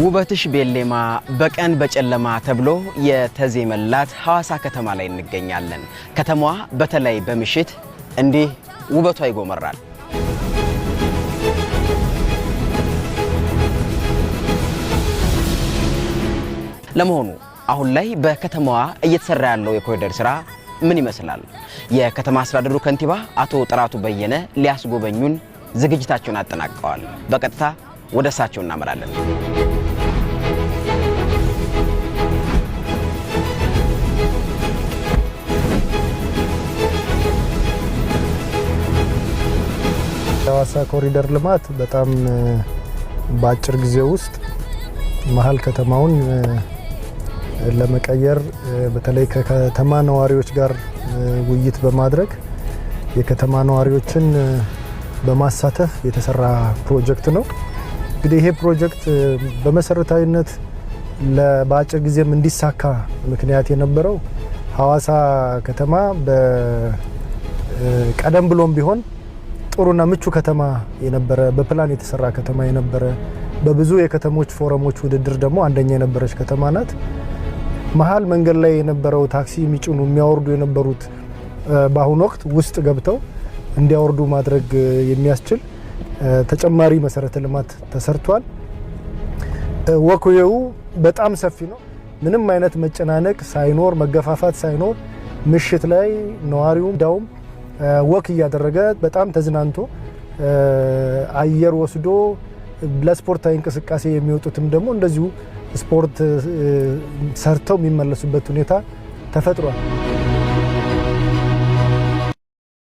ውበትሽ ቤሌማ በቀን በጨለማ ተብሎ የተዜመላት ሐዋሳ ከተማ ላይ እንገኛለን። ከተማዋ በተለይ በምሽት እንዲህ ውበቷ ይጎመራል። ለመሆኑ አሁን ላይ በከተማዋ እየተሰራ ያለው የኮሪደር ስራ ምን ይመስላል? የከተማ አስተዳደሩ ከንቲባ አቶ ጥራቱ በየነ ሊያስጎበኙን ዝግጅታቸውን አጠናቀዋል። በቀጥታ ወደ እሳቸው እናመራለን። ሐዋሳ ኮሪደር ልማት በጣም በአጭር ጊዜ ውስጥ መሀል ከተማውን ለመቀየር በተለይ ከከተማ ነዋሪዎች ጋር ውይይት በማድረግ የከተማ ነዋሪዎችን በማሳተፍ የተሰራ ፕሮጀክት ነው። እንግዲህ ይሄ ፕሮጀክት በመሰረታዊነት በአጭር ጊዜም እንዲሳካ ምክንያት የነበረው ሐዋሳ ከተማ ቀደም ብሎም ቢሆን ጥሩና ምቹ ከተማ የነበረ በፕላን የተሰራ ከተማ የነበረ በብዙ የከተሞች ፎረሞች ውድድር ደግሞ አንደኛ የነበረች ከተማ ናት። መሀል መንገድ ላይ የነበረው ታክሲ የሚጭኑ የሚያወርዱ የነበሩት በአሁኑ ወቅት ውስጥ ገብተው እንዲያወርዱ ማድረግ የሚያስችል ተጨማሪ መሰረተ ልማት ተሰርቷል። ወክዌው በጣም ሰፊ ነው። ምንም አይነት መጨናነቅ ሳይኖር መገፋፋት ሳይኖር ምሽት ላይ ነዋሪው ዳውም ወክ እያደረገ በጣም ተዝናንቶ አየር ወስዶ ለስፖርታዊ እንቅስቃሴ የሚወጡትም ደግሞ እንደዚሁ ስፖርት ሰርተው የሚመለሱበት ሁኔታ ተፈጥሯል።